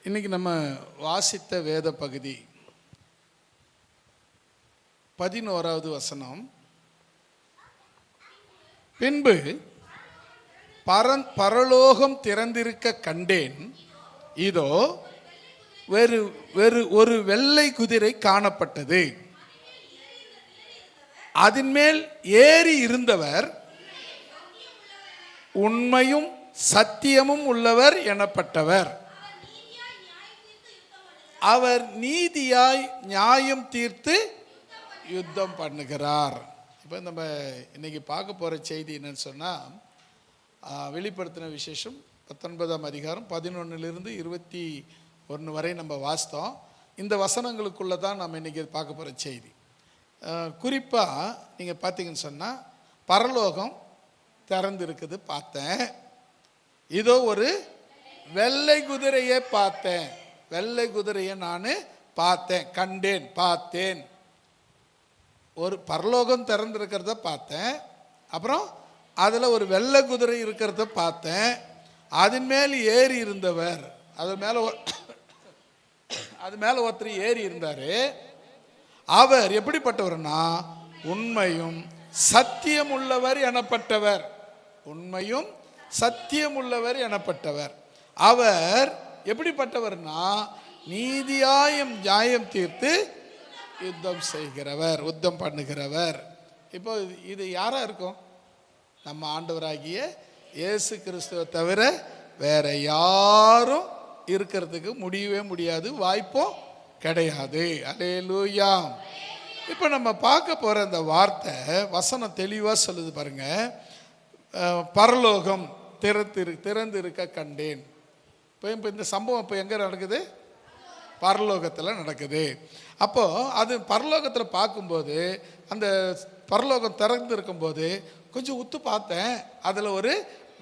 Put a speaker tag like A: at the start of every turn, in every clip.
A: இன்னைக்கு நம்ம வாசித்த வேத பகுதி 11வது வசனம். பின்பு பரலோகம் திறந்திருக்க கண்டேன், இதோ ஒரு வெள்ளை குதிரை காணப்பட்டது. அதன் மேல் ஏறி இருந்தவர் உண்மையும் சத்தியமும் உள்ளவர் எனப்பட்டவர். அவர் நீதியாய் நியாயம் தீர்த்து யுத்தம் பண்ணுகிறார். இப்போ நம்ம இன்னைக்கு பார்க்க போகிற செய்தி என்னன்னு சொன்னால், வெளிப்படுத்தின விசேஷம் 19ஆம் அதிகாரம் 11லிருந்து 21 வரை நம்ம வாசித்தோம். இந்த வசனங்களுக்குள்ளே தான் நம்ம இன்றைக்கி பார்க்க போகிற செய்தி. குறிப்பாக நீங்கள் பார்த்தீங்கன்னு சொன்னால், பரலோகம் திறந்து இருக்குது பார்த்தேன், இதோ ஒரு வெள்ளை குதிரையை பார்த்தேன். வெள்ளை குதிரையை நான் பார்த்தேன், கண்டேன், பார்த்தேன். ஒரு பரலோகம் திறந்திருக்கிறத பார்த்தேன், அப்புறம் அதில் ஒரு வெள்ளை குதிரை இருக்கிறத பார்த்தேன். அதன் மேல் ஏறி இருந்தவர், அது மேலே ஒருத்தர் ஏறி இருந்தார். அவர் எப்படிப்பட்டவர்னா உண்மையும் சத்தியம் உள்ளவர் எனப்பட்டவர். உண்மையும் சத்தியம் உள்ளவர் எனப்பட்டவர். அவர் எப்படிப்பட்டவர்னா நீதியாயம் நியாயம் தீர்த்து யுத்தம் செய்கிறவர், யுத்தம் பண்ணுகிறவர். இப்போ இது யாரா இருக்கும்? நம்ம ஆண்டவராகிய இயேசு கிறிஸ்துவை தவிர வேற யாரும் இருக்கிறதுக்கு முடியவே முடியாது, வாய்ப்பும் கிடையாது. அல்லேலூயா. இப்போ நம்ம பார்க்க போகிற அந்த வசனம் தெளிவாக சொல்லுது பாருங்க. பரலோகம் திறந்து இருக்க கண்டேன். இப்போ இந்த சம்பவம் இப்போ எங்கே நடக்குது? பரலோகத்தில் நடக்குது. அப்போது அது பரலோகத்தில் பார்க்கும்போது, அந்த பரலோகம் திறந்து இருக்கும்போது கொஞ்சம் உத்து பார்த்தேன், அதில் ஒரு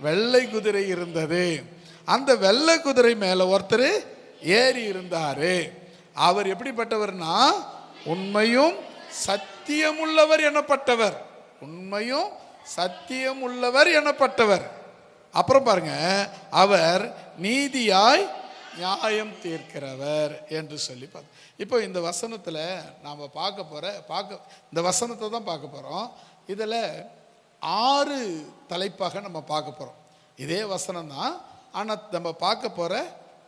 A: வெள்ளை குதிரை இருந்தது. அந்த வெள்ளை குதிரை மேலே ஒருத்தர் ஏறி இருந்தார். அவர் எப்படிப்பட்டவர்னா உண்மையும் சத்தியமுள்ளவர் எனப்பட்டவர். உண்மையும் சத்தியம் உள்ளவர் எனப்பட்டவர். அப்புறம் பாருங்க, அவர் நீதியாய் நியாயம் தீர்க்கிறவர் என்று சொல்லி பார்த்து. இப்போ இந்த வசனத்தில் நாம் இந்த வசனத்தை தான் பார்க்க போகிறோம். இதில் 6 தலைப்பாக நம்ம பார்க்க போகிறோம். இதே வசனம் தான், ஆனால் நம்ம பார்க்க போகிற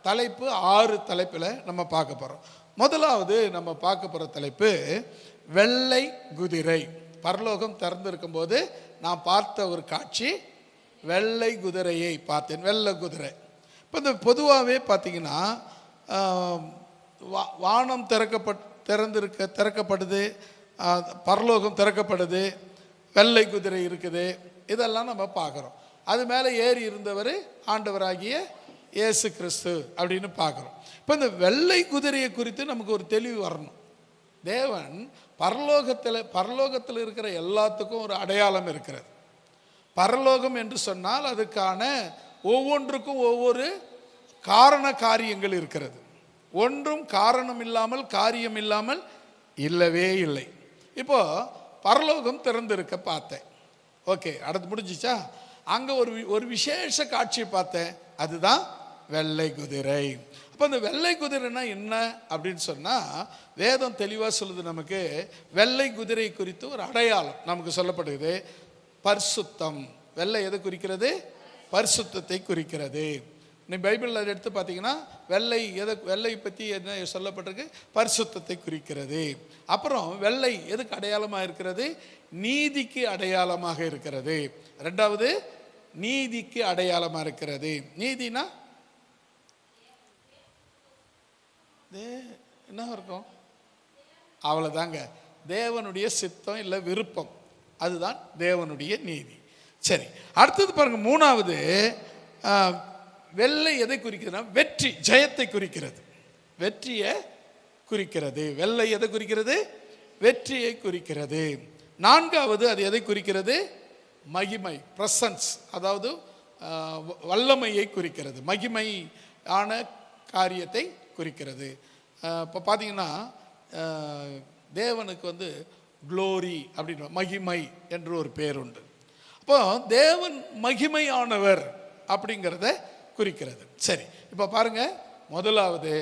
A: தலைப்பு 6 தலைப்பில் நம்ம பார்க்க போகிறோம். முதலாவது நம்ம பார்க்க போகிற தலைப்பு வெள்ளை குதிரை. பரலோகம் திறந்திருக்கும் போது நான் பார்த்த ஒரு காட்சி, வெள்ளை குதிரையை பார்த்தேன். வெள்ளை குதிரை. இப்போ இந்த பொதுவாகவே பார்த்தீங்கன்னா, வானம் திறக்கப்படுது, பரலோகம் திறக்கப்படுது, வெள்ளை குதிரை இருக்குது, இதெல்லாம் நம்ம பார்க்குறோம். அது மேலே ஏறி இருந்தவர் ஆண்டவராகிய இயேசு கிறிஸ்து அப்படின்னு பார்க்குறோம். இப்போ இந்த வெள்ளை குதிரையை குறித்து நமக்கு ஒரு தெளிவு வரணும். தேவன் பரலோகத்தில் இருக்கிற எல்லாத்துக்கும் ஒரு அடையாளம் இருக்கிறது. பரலோகம் என்று சொன்னால் அதுக்கான ஒவ்வொன்றுக்கும் ஒவ்வொரு காரண காரியங்கள் இருக்கிறது. ஒன்றும் காரணம் இல்லாமல் காரியம் இல்லாமல் இல்லவே இல்லை. இப்போ பரலோகம் திறந்திருக்க பார்த்தேன். ஓகே, அடுத்து முடிஞ்சிச்சா? அங்கே ஒரு விசேஷ காட்சியை பார்த்தேன், அதுதான் வெள்ளை குதிரை. அப்போ அந்த வெள்ளை குதிரைனா என்ன அப்படின்னு சொன்னால், வேதம் தெளிவாக சொல்லுது நமக்கு. வெள்ளை குதிரை குறித்து ஒரு அடையாளம் நமக்கு சொல்லப்படுகிறது. பரிசுத்தம். வெள்ளை எதை குறிக்கிறது? பரிசுத்தத்தை குறிக்கிறது. நீ பைபிளில் அதை எடுத்து பார்த்தீங்கன்னா, வெள்ளை பற்றி என்ன சொல்லப்பட்டிருக்கு? பரிசுத்தத்தை குறிக்கிறது. அப்புறம் வெள்ளை எதுக்கு அடையாளமாக இருக்கிறது? நீதிக்கு அடையாளமாக இருக்கிறது. 2வது நீதிக்கு அடையாளமாக இருக்கிறது. நீதினா என்ன இருக்கும்? அவ்வளோதாங்க, தேவனுடைய சித்தம் இல்லை விருப்பம், அதுதான் தேவனுடைய நீதி. சரி, அடுத்தது பாருங்க, 3வது வெள்ளை எதை குறிக்கிறதுனா வெற்றி, ஜெயத்தை குறிக்கிறது, வெற்றியை குறிக்கிறது. வெள்ளை எதை குறிக்கிறது? வெற்றியை குறிக்கிறது. 4வது அது எதை குறிக்கிறது? மகிமை, பிரசன்ஸ், அதாவது வல்லமையை குறிக்கிறது, மகிமையான காரியத்தை குறிக்கிறது. இப்போ பார்த்தீங்கன்னா, தேவனுக்கு க்ளோரி அப்படின்னு, மகிமை என்று ஒரு பேர் உண்டு. அப்போ தேவன் மகிமையானவர் அப்படிங்கிறத குறிக்கிறது. சரி, இப்போ பாருங்க, முதலாவது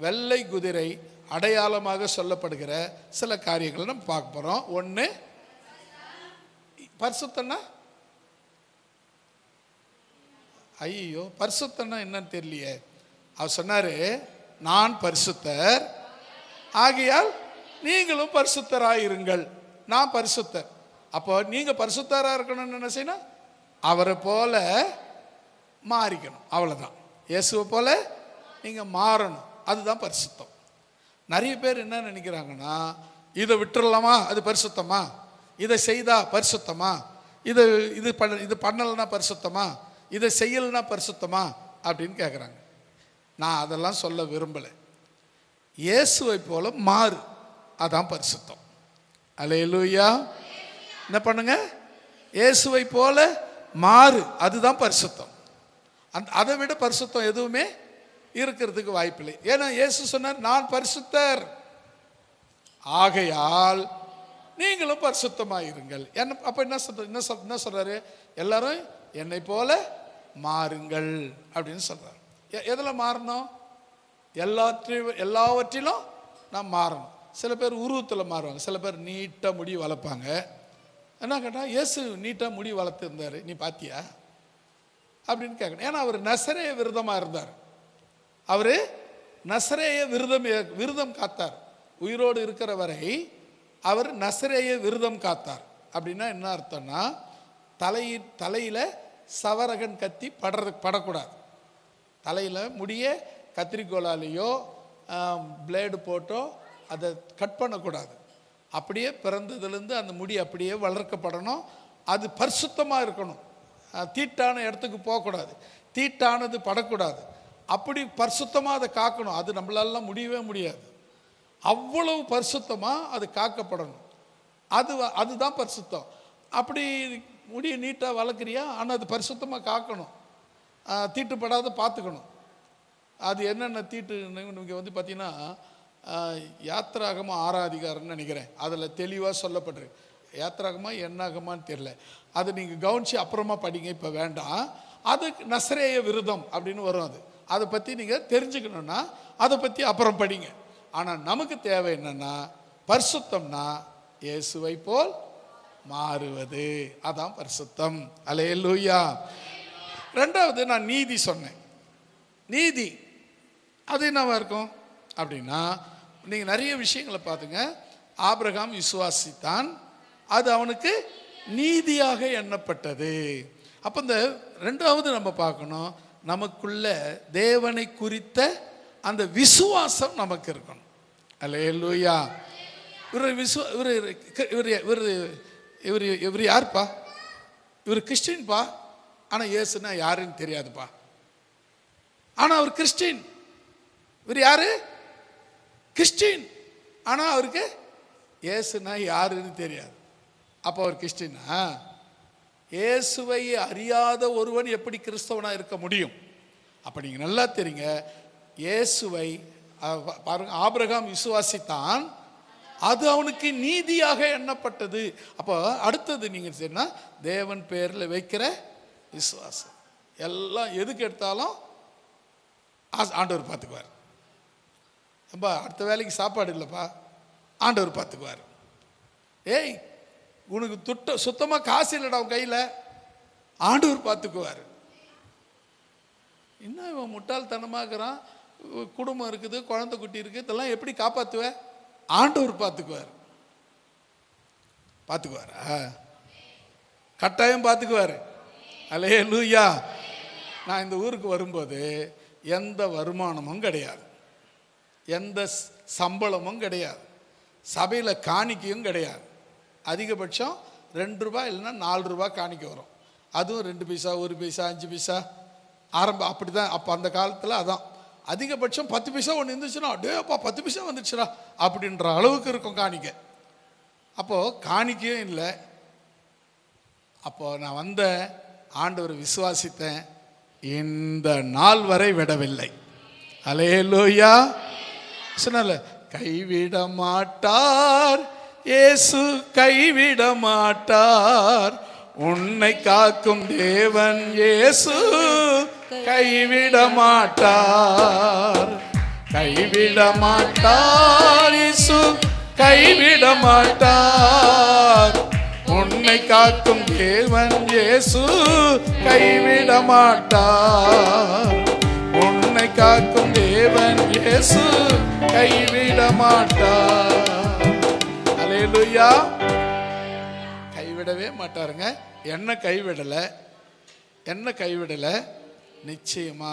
A: வெள்ளை குதிரை அடையாளமாக சொல்லப்படுகிற சில காரியங்களை நம்ம பார்க்க போறோம். ஒன்று, பரிசுத்தம்னா, ஐயோ பரிசுத்தம்னா என்னன்னு தெரியலையே. அவர் சொன்னாரு, நான் பரிசுத்தர் ஆகையால் நீங்களும் பரிசுத்தராயிருங்கள். நான் பரிசுத்தர். அப்போ நீங்க பரிசுத்தரா இருக்கணும்னு என்ன செய்யணும்? அவரை போல மாறிக்கணும். அவ்வளவுதான். இயேசுவை போல நீங்க மாறணும். அதுதான் பரிசுத்தம். நிறைய பேர் என்ன நினைக்கிறாங்கன்னா, இதை விட்டுறலாமா அது பரிசுத்தமா, இதை செய்தா பரிசுத்தமா, இது பண்ணலைன்னா பரிசுத்தமா, இதை செய்யலைன்னா பரிசுத்தமா அப்படின்னு கேட்குறாங்க. நான் அதெல்லாம் சொல்ல விரும்பலை. இயேசுவை போல மாறு, அதான் பரிசுத்தம். அல்லேலூயா. என்ன பண்ணுங்க? இயேசுவை போல மாறு, அதுதான் பரிசுத்தம். அதை விட பரிசுத்தம் எதுவுமே இருக்கிறதுக்கு வாய்ப்பில்லை. ஏன்னா இயேசு சொன்னார், நான் பரிசுத்தர் ஆகையால் நீங்களும் பரிசுத்தமாயிருங்கள். அப்ப என்ன சொல்றாரு? எல்லாரும் என்னை போல மாறுங்கள் அப்படின்னு சொல்றாரு. எதில் மாறணும்? எல்லாவற்றிலும் நான் மாறணும். சில பேர் உருவத்தில் மாறுவாங்க, சில பேர் நீட்டாக முடி வளர்ப்பாங்க. என்ன கேட்டால், இயேசு நீட்டாக முடி வளர்த்து இருந்தார், நீ பாத்தியா அப்படின்னு கேட்கணும். ஏன்னா அவர் நசரேய விரதமாக இருந்தார். அவர் நசரேய விரதம் காத்தார். உயிரோடு இருக்கிற வரை அவர் நசரேய விரதம் காத்தார். அப்படின்னா என்ன அர்த்தம்னா, தலையில சவரகன் கத்தி படக்கூடாது. தலையில் முடிய கத்திரிக்கோளாலேயோ பிளேடு போட்டோ அதை கட் பண்ணக்கூடாது. அப்படியே பிறந்ததுலேருந்து அந்த முடி அப்படியே வளர்க்கப்படணும். அது பரிசுத்தமாக இருக்கணும். தீட்டான இடத்துக்கு போகக்கூடாது, தீட்டானது படக்கூடாது. அப்படி பரிசுத்தமாக அதை காக்கணும். அது நம்மளாலாம் முடியவே முடியாது. அவ்வளவு பரிசுத்தமாக அது காக்கப்படணும். அதுதான் பரிசுத்தம். அப்படி முடியை நீட்டாக வளர்க்குறியா, ஆனால் அது பரிசுத்தமாக காக்கணும், தீட்டுப்படாத பார்த்துக்கணும். அது என்னென்ன தீட்டு நீங்கள் வந்து பார்த்தீங்கன்னா, யாத்திராகமாக 6ஆம் அதிகாரம்னு நினைக்கிறேன், அதில் தெளிவாக சொல்லப்பட்டிருக்கு. யாத்திராகமா என்னாகமான்னு தெரியல, அது நீங்கள் கவனித்து அப்புறமா படிங்க, இப்போ வேண்டாம். அது நசரேய விரதம் அப்படின்னு வரும். அதை பற்றி நீங்கள் தெரிஞ்சுக்கணுன்னா அதை பற்றி அப்புறம் படிங்க. ஆனால் நமக்கு தேவை என்னன்னா, பரிசுத்தம்னா இயேசுவை போல் மாறுவது, அதான் பரிசுத்தம். அல்லேலூயா. ரெண்டாவது, நான் நீதி சொன்னேன். நீதி அது என்னவா இருக்கும் அப்படின்னா, நீங்கள் நிறைய விஷயங்களை பார்த்துங்க. ஆபிரகாம் விசுவாசித்தான், அது அவனுக்கு நீதியாக எண்ணப்பட்டது. அப்போ இந்த ரெண்டாவது நம்ம பார்க்கணும், நமக்குள்ள தேவனை குறித்த அந்த விசுவாசம் நமக்கு இருக்கணும். அல்லேலூயா. இவர் யாருப்பா? இவர் கிறிஸ்டின்ப்பா, ஆனால் இயேசுனா யாருன்னு தெரியாதுப்பா. ஆனால் அவர் கிறிஸ்டின். இவர் யாரு? கிறிஸ்டின். ஆனால் அவருக்கு இயேசுனா யாருன்னு தெரியாது. அப்போ அவர் கிறிஸ்டினா? இயேசுவை அறியாத ஒருவன் எப்படி கிறிஸ்தவனாக இருக்க முடியும்? அப்போ நீங்கள் நல்லா தெரியுங்க, இயேசுவை பாருங்க, ஆபிரகாம் விசுவாசித்தான், அது அவனுக்கு நீதியாக எண்ணப்பட்டது. அப்போ அடுத்தது நீங்கள் சொன்னா, தேவன் பேரில் வைக்கிற விசுவாசம். எல்லாம் எதுக்கு எடுத்தாலும் ஆண்டவர் பார்த்துக்குவார். அப்பா அடுத்த வேலைக்கு சாப்பாடு இல்லைப்பா, ஆண்டவர் பார்த்துக்குவார். ஏய் உனக்கு சுத்தமாக காசு இல்லைடா உன் கையில், ஆண்டவர் பார்த்துக்குவார். இன்னும் இவன் முட்டாள்தனமாக்குறான், குடும்பம் இருக்குது, குழந்தை குட்டி இருக்குது, இதெல்லாம் எப்படி காப்பாற்றுவ? ஆண்டவர் பார்த்துக்குவார். பார்த்துக்குவாரா? கட்டாயம் பார்த்துக்குவார். அல்லேலூயா. நான் இந்த ஊருக்கு வரும்போது எந்த வருமானமும் கிடையாது, எந்த சம்பளமும் கிடையாது, சபையில் காணிக்கையும் கிடையாது. அதிகபட்சம் 2 ரூபாய் இல்லைன்னா 4 ரூபாய் காணிக்கை வரும். அதுவும் 2 பைசா, 1 பைசா, 5 பைசா ஆரம்பம் அப்படி தான். அப்போ அந்த காலத்தில் அதான் அதிகபட்சம். 10 பைசா ஒன்று இருந்துச்சுன்னா, டேப்பா 10 பைசா வந்துச்சுடா அப்படின்ற அளவுக்கு இருக்கும் காணிக்கை. அப்போது காணிக்கையும் இல்லை. அப்போது நான் வந்த ஆண்டவர் விசுவாசித்தேன், இந்த நாள் வரை விடவில்லை. அல்லேலூயா. சொன்னால கைவிட மாட்டார் இயேசு, கைவிட மாட்டார், உன்னை காக்கும் தேவன் இயேசு கைவிட மாட்டார். கைவிட மாட்டார் இயேசு, கைவிட மாட்டார். உன்னை காக்கும் தேவன் இயேசு கைவிட மாட்டார். உன்னை காக்கும் தேவன் இயேசு கைவிட மாட்டார். அல்லேலூயா. கைவிடவே மாட்டாருங்க. என்ன கைவிடல, நிச்சயமா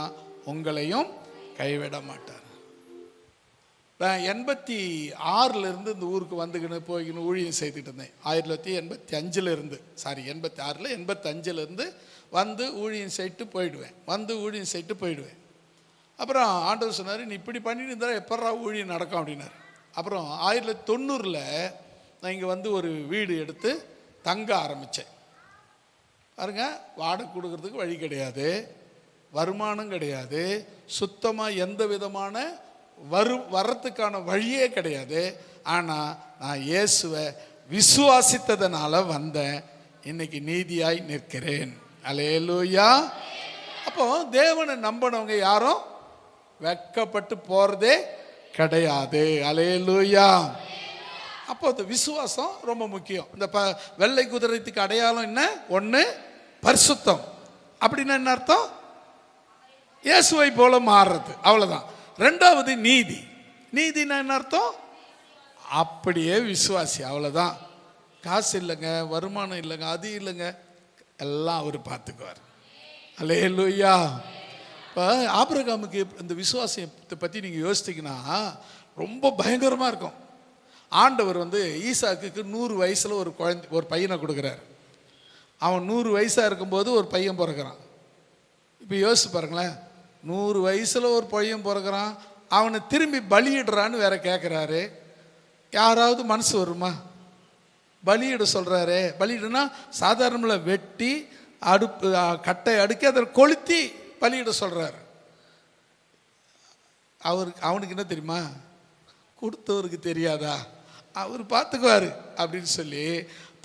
A: உங்களையும் கைவிட மாட்டார். நான் 86 இருந்து இந்த ஊருக்கு வந்துக்கின்னு போய்க்கின்னு ஊழியம் செய்துட்டு இருந்தேன். 1985 இருந்து 86 85 இருந்து வந்து ஊழியம் செய்துட்டு போயிடுவேன். அப்புறம் ஆண்டவர் சொன்னார், நீ இப்படி பண்ணிட்டு இருந்தால் எப்படா ஊழியம் நடக்கும் அப்படின்னாரு. அப்புறம் 1990 நான் இங்கே வந்து ஒரு வீடு எடுத்து தங்க ஆரம்பித்தேன். பாருங்க, வாடகை கொடுக்கறதுக்கு வழி கிடையாது, வருமானம் கிடையாது, சுத்தமாக எந்த விதமான வரத்துக்கான வழியே கிடையாது. ஆனால் நான் இயேசுவை விசுவாசித்ததனால வந்தேன். இன்னைக்கு நீதியாய் நிற்கிறேன். அல்லேலூயா. அப்போ தேவனை நம்பினவங்க யாரும் வெட்கப்பட்டு போறதே கிடையாது. அல்லேலூயா. அப்போ அந்த விசுவாசம் ரொம்ப முக்கியம். இந்த வெள்ளை குதிரைக்கு அடையாளம் என்ன? ஒன்று பரிசுத்தம். அப்படின்னா என்ன அர்த்தம்? இயேசுவை போல மாறுறது, அவ்வளோதான். ரெண்டாவது நீதினா என்ன அர்த்தம்? அப்படியே விசுவாசி, அவ்வளோதான். காசு இல்லைங்க, வருமானம் இல்லைங்க, அது இல்லைங்க, எல்லாம் அவர் பார்த்துக்குவார். அல்லேலூயா. இப்போ ஆபிரகாமுக்கு இந்த விசுவாசத்தை பற்றி நீங்கள் யோசித்தீங்கன்னா ரொம்ப பயங்கரமாக இருக்கும். ஆண்டவர் வந்து ஈசாக்குக்கு 100 வயசில் ஒரு பையனை கொடுக்குறார். அவன் 100 வயசாக இருக்கும்போது ஒரு பையன் பிறக்கிறான். இப்போ யோசிச்சு பாருங்களேன், 100 வயசில் ஒரு பையன் பிறக்கிறான், அவனை திரும்பி பலியிடுறான்னு வேற கேட்குறாரு. யாராவது மனசு வருமா? பலியிட சொல்கிறாரு. பலியிடுனா சாதாரணமாக வெட்டி கட்டை அடுக்கி அதை கொளுத்தி பலியிட சொல்கிறாரு. அவனுக்கு என்ன தெரியுமா? கொடுத்தவருக்கு தெரியாதா? அவர் பார்த்துக்குவார் அப்படின்னு சொல்லி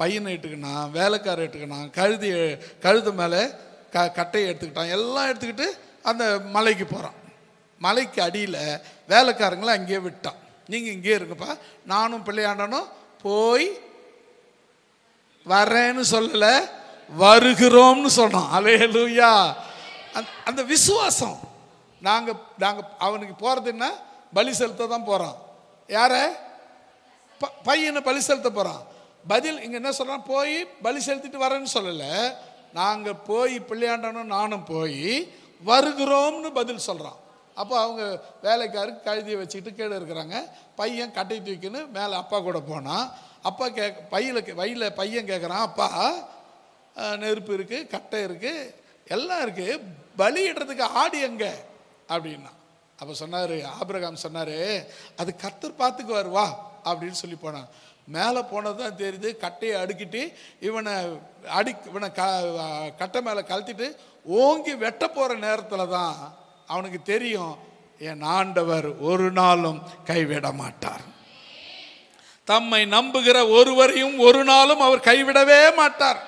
A: பையனை எடுத்துக்கினான், வேலைக்காரர் எடுத்துக்கினான், கழுது மேலே கட்டையை எடுத்துக்கிட்டான், எல்லாம் எடுத்துக்கிட்டு அந்த மலைக்கு போகிறான். மலைக்கு அடியில் வேலைக்காரங்களை அங்கேயே விட்டான். நீங்கள் இங்கேயே இருங்கப்பா, நானும் பிள்ளையாண்டனும் போய் வரேன்னு சொல்லலை, வருகிறோம்னு சொன்னோம். அல்லேலூயா. அந்த விசுவாசம். நாங்கள் அவனுக்கு போகிறது என்ன? பலி செலுத்த தான் போகிறான். யார? பையனை பலி செலுத்த போகிறான். பதில் இங்கே என்ன சொல்கிறான்? போய் பலி செலுத்திட்டு வரேன்னு சொல்லலை, நாங்கள் போய் பிள்ளையாண்டனும் நானும் போய் வருகிறோம்னு பதில் சொல்கிறான். அப்போ அவங்க வேலைக்காருக்கு கழுதியை வச்சுக்கிட்டு கீழே இருக்கிறாங்க. பையன் கட்டை தூக்கின்னு மேலே அப்பா கூட போனான். அப்பா பையன் கேட்குறான், அப்பா நெருப்பு இருக்குது, கட்டை இருக்குது, எல்லாம் இருக்குது, பலியிடுறதுக்கு ஆடி எங்க அப்படின்னா. அப்போ சொன்னார், ஆபிரகாம் சொன்னார், அது கர்த்தர் பார்த்துக்குவார் வா அப்படின்னு சொல்லி போனான். மேலே போனது தான் தெரியுது, கட்டையை அடுக்கிட்டு இவனை கட்டை மேலே கழட்டிட்டு ஓங்கி வெட்ட போகிற நேரத்தில் தான் அவனுக்கு தெரியும், என் ஆண்டவர் ஒரு நாளும் கைவிட மாட்டார். தம்மை நம்புகிற ஒருவரையும் ஒரு நாளும் அவர் கைவிடவே மாட்டார்.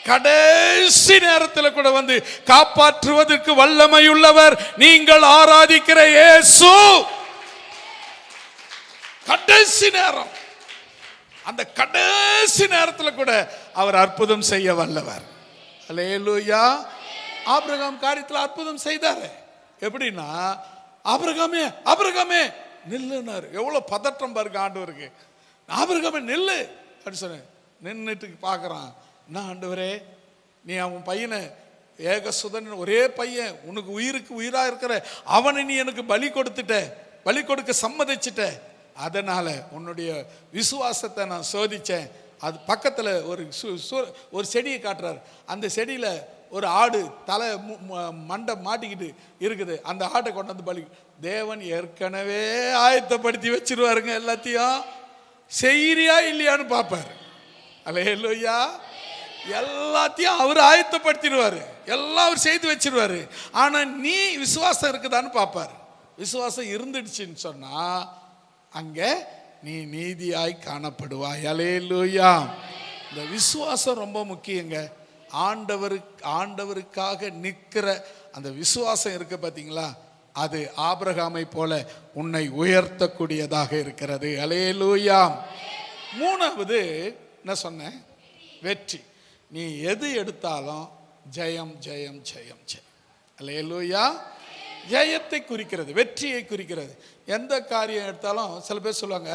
A: கடைசி நேரத்தில் கூட வந்து காப்பாற்றுவதற்கு வல்லமையுள்ளவர் நீங்கள் ஆராதிக்கிற இயேசு. கடைசி நேரம், அந்த கடைசி நேரத்தில் கூட அவர் அற்புதம் செய்ய வல்லவர். அல்லேலூயா. ஆபிரகாம் காரியத்தில் அற்புதம் செய்தாரு. எப்படின்னா, ஆபிரகாமே ஆபிரகாமே நில்லுனாரு. எவ்வளவு பதற்றம் பாருங்க ஆண்டவருக்கு. ஆபிரகாமே நில்லு அப்படின்னு சொன்ன. நின்றுட்டு பார்க்கறான், என்ன ஆண்டவரே, நீ அவன் பையனை ஏகசுதன் ஒரே பையன், உனக்கு உயிருக்கு உயிரா இருக்கிற அவனை நீ எனக்கு பலி கொடுக்க சம்மதிச்சிட்ட, அதனால உன்னுடைய விசுவாசத்தை நான் சோதிச்சேன். அது பக்கத்தில் ஒரு செடியை காட்டுறாரு. அந்த செடியில் ஒரு ஆடு தலை மண்டை மாட்டிக்கிட்டு இருக்குது. அந்த ஆட்டை கொண்டு வந்து பலி. தேவன் ஏற்கனவே ஆயத்தப்படுத்தி வச்சிருவாருங்க. எல்லாத்தையும் செய்யறியா இல்லையான்னு பார்ப்பார். அல்லேலூயா. எல்லாத்தையும் அவர் ஆயத்தப்படுத்திடுவாரு, எல்லாம் அவர் செய்து வச்சிருவாரு. ஆனா நீ விசுவாசம் இருக்குதான்னு பார்ப்பார். விசுவாசம் இருந்துடுச்சுன்னு சொன்னா அங்க நீ நீதியாய் காணப்படுவாய். அல்லேலூயா. இந்த விசுவாசம் ரொம்ப முக்கியங்க. ஆண்டவருக்காக நிற்கிற அந்த விசுவாசம் இருக்கு பார்த்தீங்களா, அது ஆபிரகாமை போல உன்னை உயர்த்தக்கூடியதாக இருக்கிறது. அல்லேலூயா. மூணாவது என்ன சொன்னேன்? வெற்றி. நீ எது எடுத்தாலும் ஜெயம் ஜெயம் ஜெயம் ஜெயம். அல்லேலூயா. ஜெயத்தை குறிக்கிறது, வெற்றியை குறிக்கிறது. எந்த காரியம் எடுத்தாலும் சில பேர் சொல்லுவாங்க,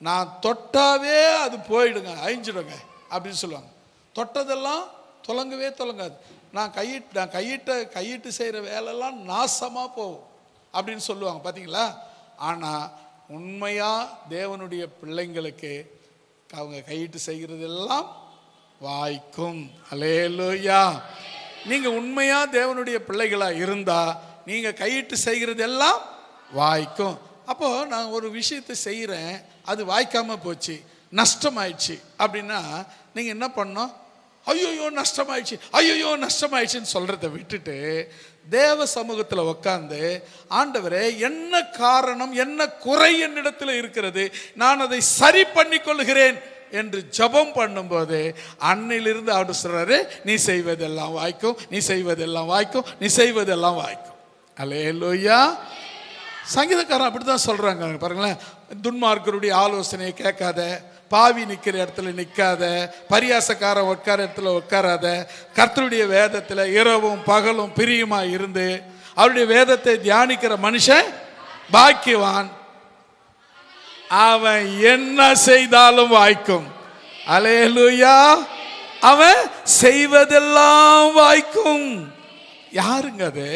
A: நான் தொட்டாவே அது போயிடுங்க, அழிஞ்சிடுங்க அப்படின்னு சொல்லுவாங்க. தொட்டதெல்லாம் தொலங்கவே தொலங்காது. நான் கையிட்டு செய்கிற வேலையெல்லாம் நாசமாக போகும் அப்படின்னு சொல்லுவாங்க பார்த்தீங்களா. ஆனால் உண்மையாக தேவனுடைய பிள்ளைங்களுக்கு அவங்க கையிட்டு செய்கிறதெல்லாம் வாய்க்கும். அல்லேலூயா. நீங்கள் உண்மையாக தேவனுடைய பிள்ளைகளாக இருந்தால் நீங்கள் கையிட்டு செய்கிறது எல்லாம் வாய்க்கும். அப்போது நான் ஒரு விஷயத்தை செய்கிறேன், அது வாய்க்காமல் போச்சு, நஷ்டமாயிடுச்சு அப்படின்னா நீங்கள் என்ன பண்ணணும்? ஐயோயோ நஷ்டமாயிடுச்சு, ஐயோயோ நஷ்டமாயிடுச்சுன்னு சொல்கிறத விட்டுட்டு தேவ சமூகத்தில் உட்காந்து, ஆண்டவரே என்ன காரணம், என்ன குறை என்னிடத்தில் இருக்கிறது, நான் அதை சரி பண்ணி கொள்கிறேன் என்று ஜெபம் பண்ணும்போது அன்னையிலிருந்து அவர் சொல்றாரு, நீ செய்வதெல்லாம் வாய்க்கும், நீ செய்வதெல்லாம் வாய்க்கும், நீ செய்வதெல்லாம் வாய்க்கும். அல்லேலூயா. சங்கீதக்காரன் அப்படி தான் சொல்கிறாங்க பாருங்களேன். துன்மார்க்கருடைய ஆலோசனையை கேட்காத, பாவி நிற்கிற இடத்துல நிற்காத, பரியாசக்காரன் உட்கார இடத்துல உட்காராத, கர்த்தருடைய வேதத்தில் இரவும் பகலும் பிரியமாக இருந்து அவருடைய வேதத்தை தியானிக்கிற மனுஷன் பாக்கியவான், அவன் என்ன செய்தாலும் வாய்க்கும். அல்லேலூயா. அவன் செய்வதெல்லாம் வாய்க்கும். யாருங்க அது?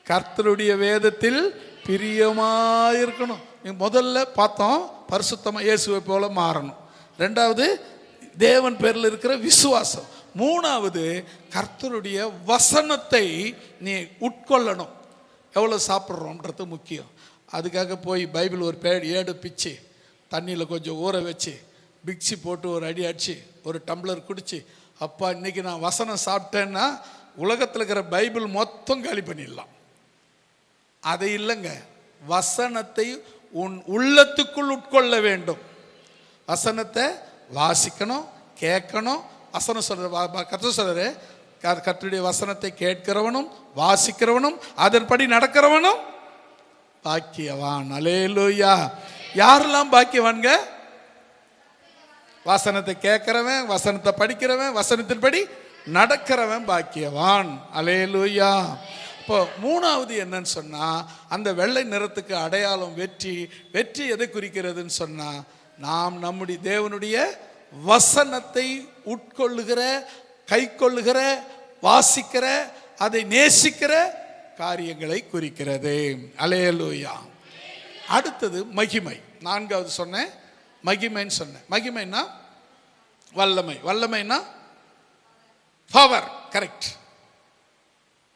A: கர்த்தருடைய வேதத்தில் பிரியமாயிருக்கணும். முதல்ல பார்த்தோம், பரிசுத்தமா இயேசுவை போல மாறணும். ரெண்டாவது தேவன் பேரில் இருக்கிற விசுவாசம். மூணாவது கர்த்தருடைய வசனத்தை நீ உட்கொள்ளணும். எவ்வளோ சாப்பிட்றோன்றது முக்கியம். அதுக்காக போய் பைபிள் ஒரு ஏடு பிச்சு தண்ணியில் கொஞ்சம் ஊற வச்சு மிக்ஸி போட்டு ஒரு அடி அடிச்சு ஒரு டம்ளர் குடிச்சு, அப்பா இன்னைக்கு நான் வசனம் சாப்பிட்டேன்னா உலகத்தில் இருக்கிற பைபிள் மொத்தம் காலி பண்ணிடலாம். அது இல்லைங்க. வசனத்தை உன் உள்ளத்துக்குள் உட்கொள்ள வேண்டும். வசனத்தை வாசிக்கணும், கேட்கணும். வசனம் சொல்ற கர்த்தர் சொல்றாரு, கர்த்தருடைய வசனத்தை கேட்கிறவனும் வாசிக்கிறவனும் அதன்படி நடக்கிறவனும் பாக்கியவான். அல்லேலூயா. யாரெல்லாம் பாக்கியவான்க? வசனத்தை கேட்கிறவன், வசனத்தை படிக்கிறவன், வசனத்தின்படி நடக்கிறவன் பாக்கியவான். அல்லேலூயா. இப்போ மூணாவது என்னன்னு சொன்னால், அந்த வெள்ளை நிறத்துக்கு அடையாளம் வெற்றி. வெற்றி எதை குறிக்கிறதுன்னு சொன்னால், நாம் நம்முடைய தேவனுடைய வசனத்தை உட்கொள்ளுகிற, கை கொள்ளுகிற, வாசிக்கிற, அதை நேசிக்கிற காரியங்களை குறிக்கிறது. அல்லேலூயா. அடுத்தது மகிமை. நான்காவது சொன்னேன் மகிமைன்னு சொன்னேன். மகிமைன்னா வல்லமை. வல்லமைன்னா பவர். கரெக்ட்.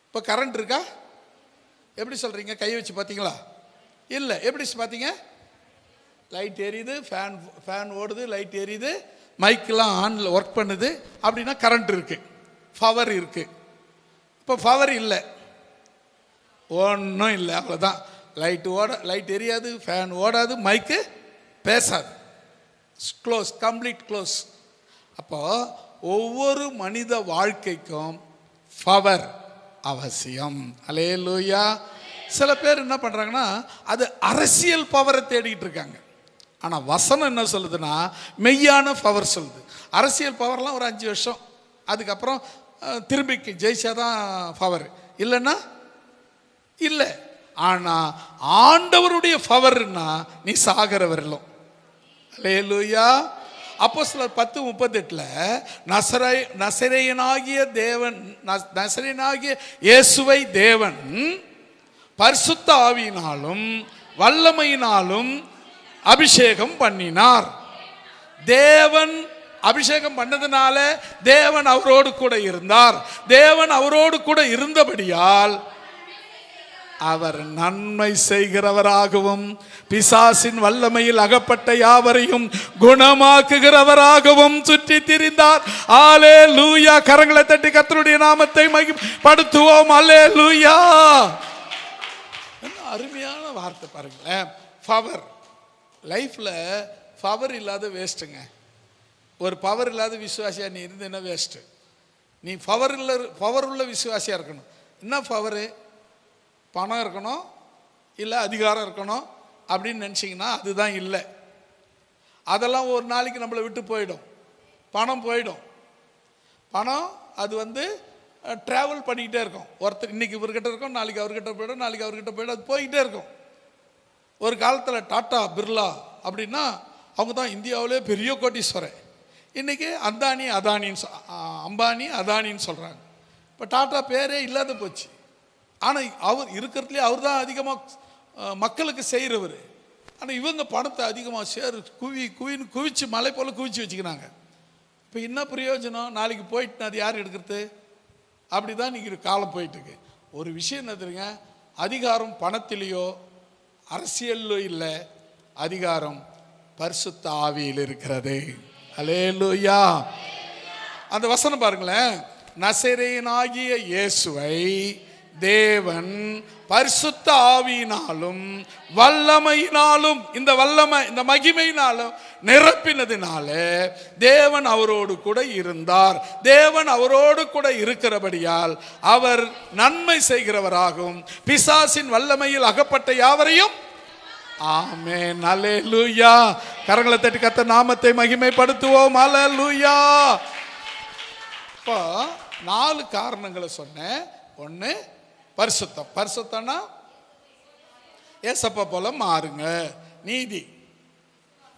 A: இப்போ கரண்ட் இருக்கா? எப்படி சொல்கிறீங்க? கையை வச்சு பார்த்தீங்களா? இல்லை. எப்படி பார்த்தீங்க? லைட் எரியுது, ஃபேன் ஓடுது, லைட் எரியுது, மைக்கெலாம் ஆனில் ஒர்க் பண்ணுது அப்படின்னா கரண்ட் இருக்குது, பவர் இருக்குது. இப்போ பவர் இல்லை, ஒன்றும் இல்லை, அவ்வளோதான். லைட் எரியாது, ஃபேன் ஓடாது, மைக்கு பேசாது. Close, complete close. அப்போது ஒவ்வொரு மனித வாழ்க்கைக்கும் பவர் அவசியம். அல்லேலூயா. சில பேர் என்ன பண்ணுறாங்கன்னா, அது அரசியல் பவரை தேடிக்கிட்டு இருக்காங்க. ஆனால் வசனம் என்ன சொல்லுதுன்னா, மெய்யான பவர் சொல்லுது. அரசியல் பவர்லாம் ஒரு 5 வருஷம், அதுக்கப்புறம் திரும்பி ஜெயிச்சாதான் பவர், இல்லைன்னா இல்லை. ஆனால் ஆண்டவருடைய பவர்னா நீ சாகர வரலாம். அல்லேலூயா. அப்போஸ்தலர் 10:38 நசரேயனாகிய தேவன், நசரேயனாகிய இயேசுவை தேவன் பரிசுத்த ஆவியினாலும் வல்லமையினாலும் அபிஷேகம் பண்ணினார். தேவன் அபிஷேகம் பண்ணதுனால தேவன் அவரோடு கூட இருந்தார். தேவன் அவரோடு கூட இருந்தபடியால் அவர் நன்மை செய்கிறவராகவும் பிசாசின் வல்லமையில் அகப்பட்ட யாவரையும் குணமாக்குகிறவராகவும் சுற்றி திரிந்தார். அல்லேலூயா. கரங்களை தட்டி கர்த்தருடைய நாமத்தை மகிமைப்படுத்துவோம். அல்லேலூயா. என்ன அருமையான வார்த்தை பாருங்களேன். பவர். லைஃப்ல பவர் இல்லாத வேஸ்ட்டுங்க. ஒரு பவர் இல்லாத விசுவாசியா நீ இருந்தேன்னா வேஸ்ட்டு. நீ பவர் உள்ள விசுவாசியா இருக்கணும். என்ன பவரு? பணம் இருக்கணும், இல்லை அதிகாரம் இருக்கணும் அப்படின்னு நினச்சிங்கன்னா அதுதான் இல்லை. அதெல்லாம் ஒரு நாளைக்கு நம்மளை விட்டு போயிடும். பணம் போயிடும். பணம் அது ட்ராவல் பண்ணிக்கிட்டே இருக்கும். ஒருத்தர் இன்னைக்கு இவர்கிட்ட இருக்கும், நாளைக்கு அவர்கிட்ட போயிடும், நாளைக்கு அவர்கிட்ட போயிடும், அது போய்கிட்டே இருக்கும். ஒரு காலத்தில் டாட்டா பிர்லா அப்படின்னா அவங்க தான் இந்தியாவிலே பெரிய கோட்டீஸ்வரன். இன்றைக்கி அம்பானி அதானின்னு சொல்கிறாங்க. இப்போ டாட்டா பேரே இல்லாத போச்சு. ஆனால் அவர் இருக்கிறதுலே அவர் தான் அதிகமாக மக்களுக்கு செய்கிறவர். ஆனால் இவங்க பணத்தை அதிகமாக குவிச்சு மலை போல் குவிச்சு வச்சுக்கிறாங்க. இப்போ என்ன பிரயோஜனம்? நாளைக்கு போயிட்டு அது யார் எடுக்கிறது? அப்படி தான் இன்றைக்கி காலம் போயிட்டுருக்கு. ஒரு விஷயம் என்ன தெரியுங்க, அதிகாரம் பணத்திலேயோ அரசியலோ இல்லை, அதிகாரம் பரிசுத்த ஆவியில் இருக்கிறது. அல்லேலூயா. அந்த வசனம் பாருங்களேன். நசரேயனாகிய இயேசுவை தேவன் பரிசுத்த ஆவியினாலும் வல்லமையினாலும், இந்த வல்லமை இந்த மகிமையினாலும் நிரப்பினதினால தேவன் அவரோடு கூட இருந்தார். தேவன் அவரோடு கூட இருக்கிறபடியால் அவர் நன்மை செய்கிறவராகவும் பிசாசின் வல்லமையில் அகப்பட்ட யாவரையும் ஆமென். அல்லேலூயா. கரங்களை தட்டி கர்த்தர் நாமத்தை மகிமைப்படுத்துவோம். அல்லேலூயா. இப்போ 4 காரணங்களை சொன்னேன். ஒன்று பரிசுத்தம். பரிசுத்தம்னா ஏசப்பா போல மாறுங்க. நீதி,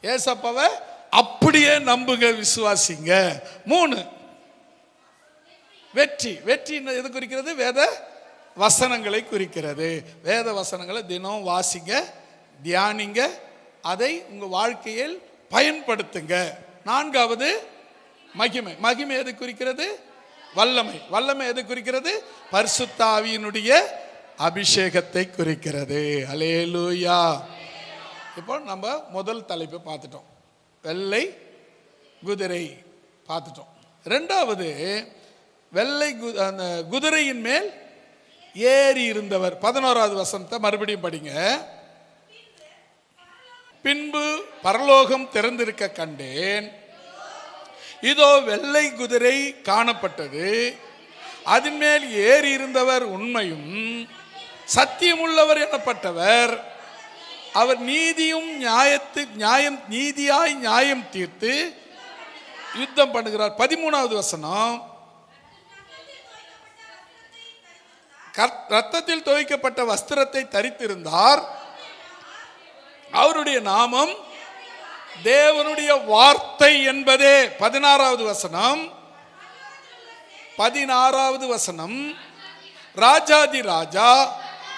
A: ஏசப்பாவை அப்படியே நம்புங்க, விசுவாசிங்க. 3 வெற்றி. வெற்றி எது குறிக்கிறது? வேத வசனங்களை குறிக்கிறது. வேத வசனங்களை தினம் வாசிங்க, தியானிங்க, அதை உங்க வாழ்க்கையில் பயன்படுத்துங்க. 4வது மகிமை. மகிமை எது குறிக்கிறது? வல்லமை. வல்லமை எது குறிக்கிறது? பரிசுத்த ஆவியினுடைய அபிஷேகத்தை குறிக்கிறது. அல்லேலூயா. இப்போ நம்ம முதல் தலைப்பை பார்த்துட்டோம், வெள்ளை குதிரை பார்த்துட்டோம். 2வது வெள்ளை அந்த குதிரையின் மேல் ஏறி இருந்தவர். 11வது வசனத்தை மறுபடியும் படிங்க. பின்பு பரலோகம் திறந்திருக்க கண்டேன், இதோ வெள்ளை குதிரை காணப்பட்டது, அதன் மேல் ஏறி இருந்தவர் உண்மையும் சத்தியமுள்ளவர் எனப்பட்டவர், அவர் நீதியாய் நியாயம் தீர்த்து யுத்தம் பண்ணுகிறார். 13வது வசனம், ரத்தத்தில் துவைக்கப்பட்ட வஸ்திரத்தை தரித்திருந்தார், அவருடைய நாமம் தேவனுடைய வார்த்தை என்பதே. 16வது வசனம், 16வது வசனம், ராஜாதி ராஜா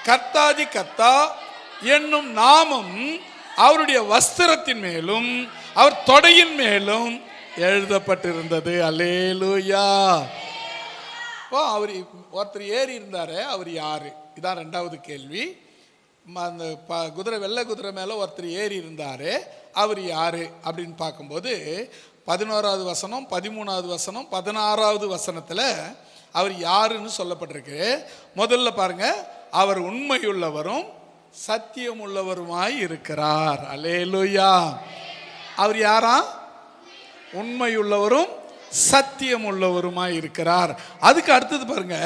A: கர்த்தாதி கர்த்தா என்னும் நாமம் அவருடைய வஸ்திரத்தின் மேலும் அவர் தொடையின் மேலும் எழுதப்பட்டிருந்தது. அல்லேலூயா. அவர் ஒருத்தர் ஏறி இருந்தாரு, அவர் யாரு? இதான் 2வது கேள்வி. அந்த குதிரை, வெள்ளை குதிரை மேலே ஒருத்தர் ஏறி இருந்தார், அவர் யார் அப்படின்னு பார்க்கும்போது 11வது வசனம், 13வது வசனம், 16வது வசனத்தில் அவர் யாருன்னு சொல்லப்பட்டிருக்கு. முதல்ல பாருங்க, அவர் உண்மையுள்ளவரும் சத்தியம் உள்ளவருமாய் இருக்கிறார். அல்லேலூயா. அவர் யாரா? உண்மையுள்ளவரும் சத்தியம் உள்ளவருமாய் இருக்கிறார். அதுக்கு அடுத்தது பாருங்க,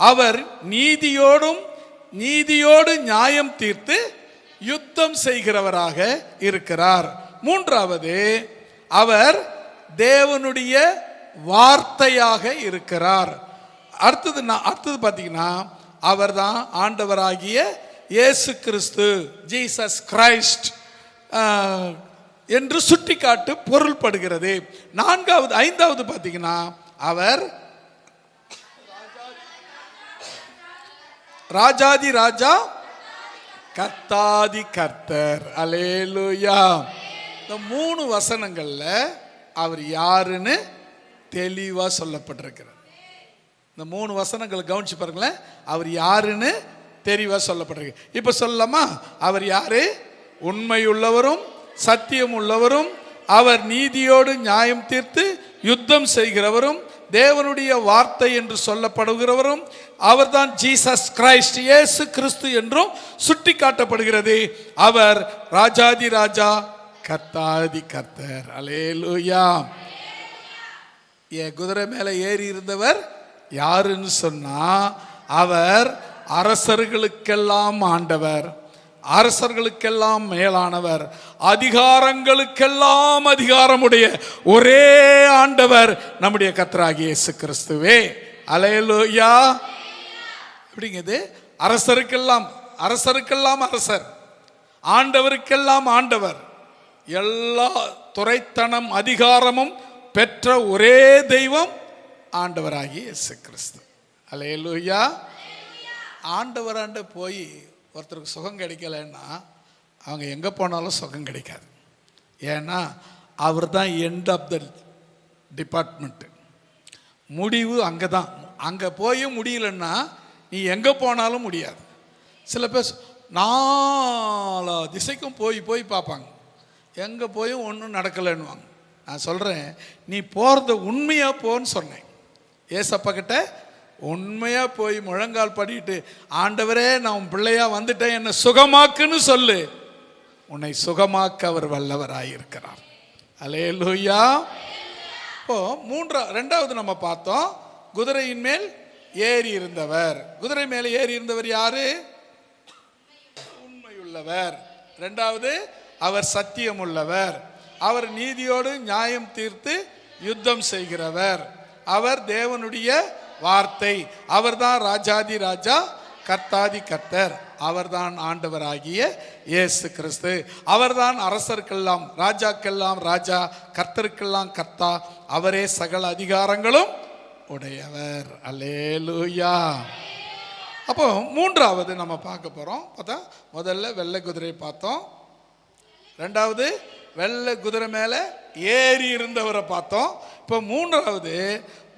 A: அவர் நீதியோடு நியாயம் தீர்த்து யுத்தம் செய்கிறவராக இருக்கிறார். 3வது, அவர் தேவனுடைய வார்த்தையாக இருக்கிறார். அடுத்தது பார்த்தீங்கன்னா, அவர் தான் ஆண்டவராகிய இயேசு கிறிஸ்து, ஜீசஸ் கிரைஸ்ட் என்று சுட்டிக்காட்டு பொருள்படுகிறது. 5வது பார்த்தீங்கன்னா, அவர் ராஜாதி ராஜா கர்த்தாதி கர்த்தர். அல்லேலூயா. இந்த 3 வசனங்கள்ல அவர் யாருன்னு தெளிவா சொல்லப்பட்டிருக்கிறார். இந்த 3 வசனங்களை கவனிச்சு பாருங்களேன், அவர் யாருன்னு தெளிவா சொல்லப்பட்டிருக்கு. இப்ப சொல்லலாமா? அவர் யாரு? உண்மையுள்ளவரும் சத்தியம் உள்ளவரும், அவர் நீதியோடு நியாயம் தீர்த்து யுத்தம் செய்கிறவரும், தேவனுடைய வார்த்தை என்று சொல்லப்படுகிறவரும், அவர்தான் ஜீசஸ் கிரைஸ்ட், இயேசு கிறிஸ்து என்றும் சுட்டி காட்டப்படுகிறது. அவர் ராஜாதி ராஜா கர்த்தாதி கர்த்தர். அல்லேலூயா. குதிரை மேல ஏறி இருந்தவர் யாருன்னு சொன்னா, அவர் அரசர்களுக்கெல்லாம் ஆண்டவர், அரசர்களுக்கெல்லாம் மேலானவர், அதிகாரங்களுக்கெல்லாம் அதிகாரமுடைய ஒரே ஆண்டவர் நம்முடைய கர்த்தராகிய இயேசு கிறிஸ்துவே. அல்லேலூயா. எப்படிங்கிறது? அரசருக்கெல்லாம் அரசருக்கெல்லாம் அரசர், ஆண்டவருக்கெல்லாம் ஆண்டவர், எல்லா துரைத்தனம் அதிகாரமும் பெற்ற ஒரே தெய்வம் ஆண்டவராகிய இயேசு கிறிஸ்து. அல்லேலூயா. ஆண்டவராண்ட போய் ஒருத்தருக்கு சுகம் கிடைக்கலன்னா அவங்க எங்கே போனாலும் சுகம் கிடைக்காது. ஏன்னா அவர் தான் எண்ட் ஆஃப் த டிபார்ட்மெண்ட்டு, முடிவு அங்கே தான். அங்கே போய் முடியலன்னா நீ எங்கே போனாலும் முடியாது. சில பேர் 4 திசைக்கும் போய் போய் பார்ப்பாங்க, எங்கே போயும் ஒன்றும் நடக்கலைன்னுவாங்க. நான் சொல்கிறேன், நீ போகிறத உண்மையாக போன்னு சொன்னேன். ஏசப்பா கிட்ட உண்மையாக போய் முழங்கால் படிட்டு, ஆண்டவரே நான் உன் பிள்ளையா வந்துட்டேன், என்னை சுகமாக்குன்னு சொல்லு. உன்னை சுகமாக்க அவர் வல்லவராயிருக்கிறார். அல்லேலூயா. இப்போ ரெண்டாவது நம்ம பார்த்தோம், குதிரையின் மேல் ஏறி இருந்தவர். குதிரை மேலே ஏறி இருந்தவர் யாரு? உண்மையுள்ளவர். ரெண்டாவது, அவர் சத்தியம் உள்ளவர், அவர் நீதியோடு நியாயம் தீர்த்து யுத்தம் செய்கிறவர், அவர் தேவனுடைய வார்த்தை, அவர்தான் ராஜாதி ராஜா கர்த்தாதி கர்த்தர், அவர்தான் ஆண்டவராகிய இயேசு கிறிஸ்து, அவர்தான் அரசருக்கெல்லாம் ராஜாக்கெல்லாம் ராஜா, கர்த்தருக்கெல்லாம் கர்த்தா, அவரே சகல அதிகாரங்களும் உடையவர். அல்லேலூயா. அப்போ மூன்றாவது நம்ம பார்க்க போறோம். பார்த்தா முதல்ல வெள்ளை குதிரை பார்த்தோம், ரெண்டாவது வெள்ளை குதிரை மேல ஏறி இருந்தவரை பார்த்தோம். இப்போ மூன்றாவது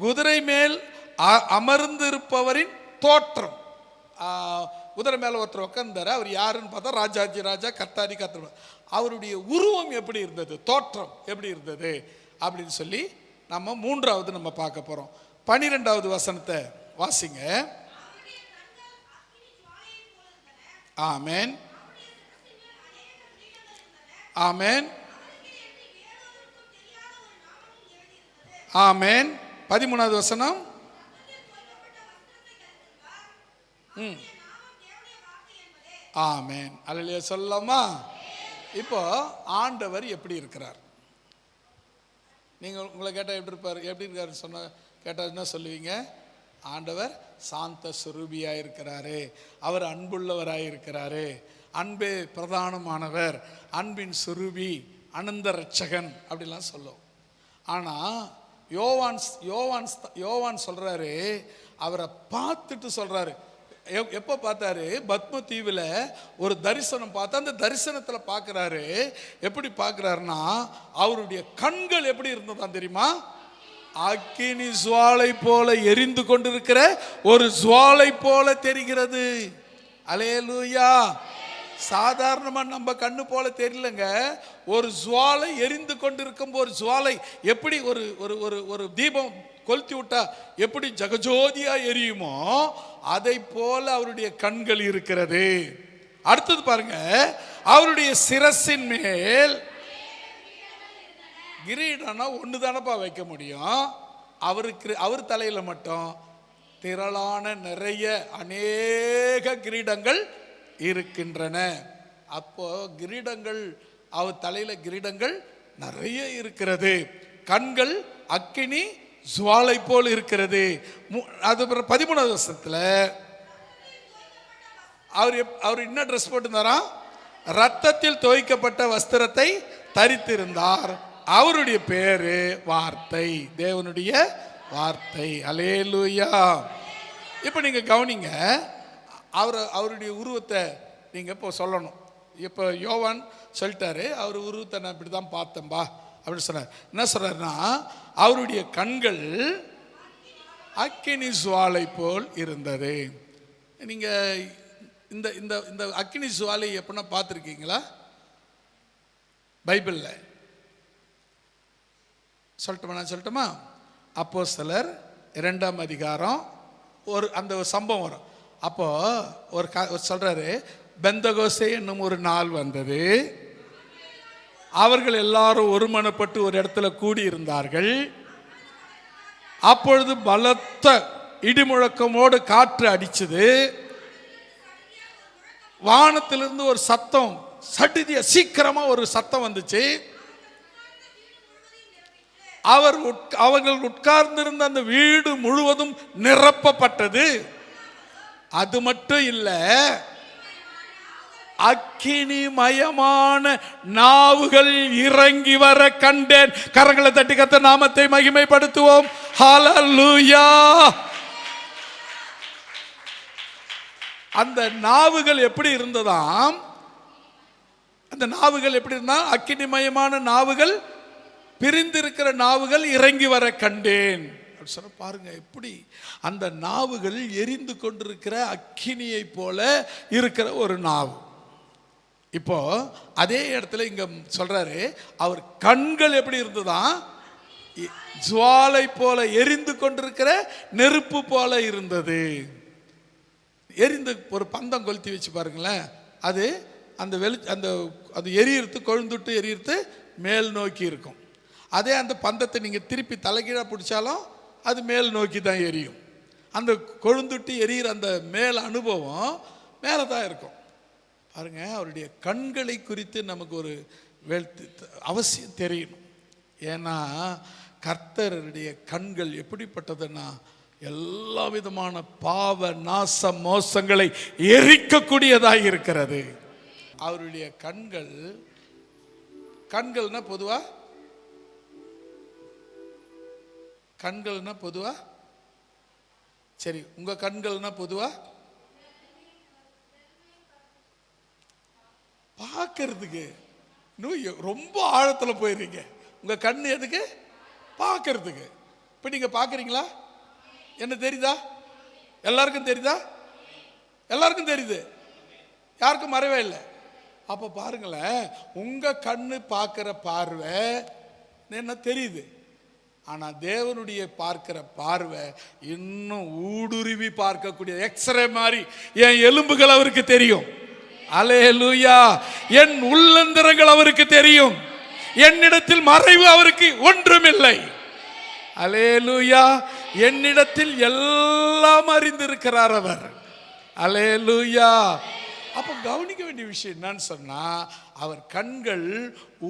A: குதிரை மேல் அமர்ந்து இருப்பவரின் தோற்றம். குதிரை மேல ஒருத்தர் உட்கார்ந்தாரு, அவர் யாருன்னு பார்த்தா ராஜாஜி ராஜா கர்த்தாதி கர்த்தர். அவருடைய உருவம் எப்படி இருந்தது, தோற்றம் எப்படி இருந்தது அப்படின்னு சொல்லி நம்ம மூன்றாவது நம்ம பார்க்க போறோம். 12வது வசனத்தை வாசிங்க. ஆமென் ஆமென் ஆமென். 13வது வசனம். ஆமென். அல்லேலூயா சொல்லலாமா? இப்போ ஆண்டவர் எப்படி இருக்கிறார்? நீங்க உங்களை கேட்டால் எப்படி இருப்பார், எப்படி இருக்காரு சொன்ன கேட்டால் என்ன சொல்லுவீங்க? ஆண்டவர் சாந்த சுரூபியாக இருக்கிறாரு, அவர் அன்புள்ளவராக இருக்கிறாரு, அன்பே பிரதானமானவர், அன்பின் சுரூபி, அனந்த ரட்சகன் அப்படிலாம் சொல்லுவோம். ஆனால் யோவான் சொல்றாரு, அவரை பார்த்துட்டு சொல்றாரு. எப்போ பார்த்தாரு? பத்ம தீவில் ஒரு தரிசனம் பார்த்து, அந்த தரிசனத்தில் பார்க்குறாரு. எப்படி பார்க்குறாருன்னா, அவருடைய கண்கள் எப்படி இருந்ததான் தெரியுமா? அக்கினி ஜுவாலை போல எரிந்து கொண்டிருக்கிற ஒரு ஜுவாலை போல தெரிகிறது. அல்லேலூயா. சாதாரணமா நம்ம கண்ணு போல தெரியலங்க. ஒரு ஜுவாலை எரிந்து கொண்டிருக்கும், ஒரு ஜுவாலை எப்படி ஒரு ஒரு ஒரு தீபம் கொளுத்தி விட்டா எப்படி ஜகஜோதியா எரியுமோ அதை போல அவருடைய கண்கள் இருக்கிறது. அடுத்தது பாருங்க, அவருடைய சிரசின் மேல் கிரீடம்னா ஒன்று தானப்பா வைக்க முடியும். அவர் தலையில மட்டும் திரளான நிறைய அநேக கிரீடங்கள் இருக்கின்றன. அப்போ கிரீடங்கள், அவர் தலையில கிரீடங்கள் நிறைய இருக்கிறது. கண்கள் அக்கினி ஜுவாலை போல் இருக்கிறது. அது 13வது வருஷத்துல அவர் என்ன ட்ரெஸ் போட்டிருந்தாரா? ரத்தத்தில் துவைக்கப்பட்ட வஸ்திரத்தை தரித்திருந்தார். அவருடைய பேரு வார்த்தை, தேவனுடைய வார்த்தை. அல்லேலூயா. இப்போ நீங்க கவனிங்க, அவருடைய உருவத்தை நீங்க இப்போ சொல்லணும். இப்போ யோவான் சொல்லிட்டாரு, அவர் உருவத்தை நான் இப்படி தான் பார்த்தேன்பா அப்படின்னு சொன்னார். என்ன சொல்றாருன்னா, அவருடைய கண்கள் அக்கினி ஜுவாலை போல் இருந்தது. நீங்க இந்த இந்த இந்த அக்கினி ஜுவாலை எப்படின்னா பார்த்துருக்கீங்களா? பைபிள்ல சொல்லட்டுமா? அப்போஸ்தலர் 2ஆம் அதிகாரம் அந்த சம்பவம் வரும். அப்போ ஒரு சொல்றாரு, பெந்தகோஸ்தே என்னும் ஒரு நாள் வந்தது, அவர்கள் எல்லாரும் ஒருமனப்பட்டு ஒரு இடத்துல கூடி இருந்தார்கள். அப்பொழுது பலத்த இடிமுழக்கமோடு காற்று அடிச்சது. வானத்திலிருந்து ஒரு சத்தம், சடுதிய சீக்கிரமா ஒரு சத்தம் வந்துச்சு. அவர்கள் உட்கார்ந்திருந்த அந்த வீடு முழுவதும் நிரப்பப்பட்டது. அது மட்டும் இல்ல, அக்கினிமயமான நாவுகள் இறங்கி வர கண்டேன். கரங்களை தட்டி கர்த்தர் நாமத்தை மகிமைப்படுத்துவோம். ஹல்லேலூயா. அந்த நாவுகள் எப்படி இருந்ததாம்? அந்த நாவுகள் எப்படி இருந்தா? அக்கினிமயமான நாவுகள், பிரிந்திருக்கிற நாவுகள் இறங்கி வர கண்டேன். சொல்ல பாருங்க, எப்படி அந்த நாவுகள் எரிந்து கொண்டிருக்கிற அக்கினியை போல இருக்கிற ஒரு நாவு. இப்போ அதே இடத்துல இங்க சொல்றாரு, அவர் கண்கள் எப்படி இருந்ததா? ஜுவாலை போல எரிந்து கொண்டிருக்கிற நெருப்பு போல இருந்தது. எரிந்து ஒரு பந்தம் கொளுத்தி வச்சு பாருங்களேன், அது அந்த அது எரியறது, கொழுந்துட்டு எரியறது மேல் நோக்கி இருக்கும். அதே அந்த பந்தத்தை நீங்கள் திருப்பி தலைகீழாக பிடிச்சாலும் அது மேல் நோக்கி தான் எரியும். அந்த கொழுந்துட்டு எரியிற அந்த மேல் அனுபவம் மேலே தான் இருக்கும். பாருங்க, அவருடைய கண்களை குறித்து நமக்கு ஒரு அவசியம் தெரியணும். ஏன்னா கர்த்தருடைய கண்கள் எப்படிப்பட்டதுன்னா, எல்லா விதமான பாவ நாச மோசங்களை எரிக்கக்கூடியதாக இருக்கிறது. அவருடைய கண்கள்னா பொதுவா சரி, உங்க கண்கள்னா பொதுவா பார்க்கறதுக்கு. ரொம்ப ஆழத்துல போயிருங்க. உங்க கண்ணு எதுக்கு? பார்க்கறதுக்கு. இப்ப நீங்க பார்க்கறீங்களா? என்ன தெரியுதா? எல்லாருக்கும் தெரியுதா? எல்லாருக்கும் தெரியுது, யாருக்கும் மறைவே இல்லை. அப்ப பாருங்களேன், உங்க கண்ணு பார்க்கிற பார்வை என்ன தெரியுது. ஆனா தேவனுடைய பார்க்கிற பார்வை இன்னும் ஊடுருவி பார்க்கக்கூடிய எக்ஸ்ரே மாதிரி என் எலும்புகள் அவருக்கு தெரியும். அல்லேலூயா. என் உள்ளந்தரங்கள் அவருக்கு தெரியும். என்னிடத்தில் மறைவு அவருக்கு ஒன்றுமில்லை. அல்லேலூயா. என்னிடத்தில் எல்லாம் அறிந்திருக்கிறார் அவர். அல்லேலூயா. அப்ப கவனிக்க வேண்டிய விஷயம் என்னன்னு சொன்னா, அவர் கண்கள்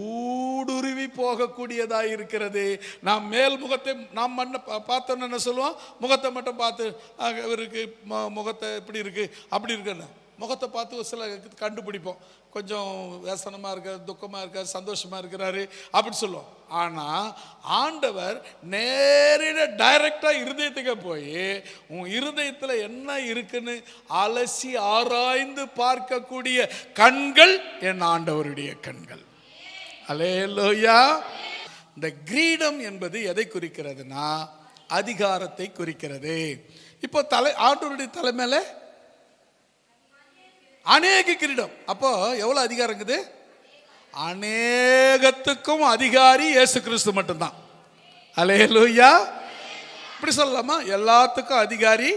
A: ஊடுருவி போகக்கூடியதாக இருக்கிறது. நாம் மேல் முகத்தை நாம் பார்த்தோன்னு என்ன சொல்லுவோம்? முகத்தை மட்டும் பார்த்து இவருக்கு முகத்தை இப்படி இருக்கு அப்படி இருக்குன்னு முகத்தை பார்த்து ஒரு சில கண்டுபிடிப்போம். கொஞ்சம் வேசனமா இருக்காரு, துக்கமா இருக்காரு, சந்தோஷமா இருக்கிறாரு அப்படி சொல்லுவோம். ஆனா ஆண்டவர் நேரடியா டைரக்டா இருதயத்துக்கு போய் உன் இருதயத்துல என்ன இருக்குன்னு அலசி ஆராய்ந்து பார்க்கக்கூடிய கண்கள் என் ஆண்டவருடைய கண்கள். அல்லேலூயா. இந்த கிரீடம் என்பது எதை குறிக்கிறதுனா, அதிகாரத்தை குறிக்கிறது. இப்போ ஆண்டவருடைய தலைமையில அநேக கிரீடம். அப்போ எவ்வளவு அதிகாரம் இருக்குது? அநேகத்துக்கும் அதிகாரி இயேசு கிறிஸ்து மட்டும்தான். அல்லேலூயா. இப்படி சொல்லலாமா? எல்லாத்துக்கும் அதிகாரி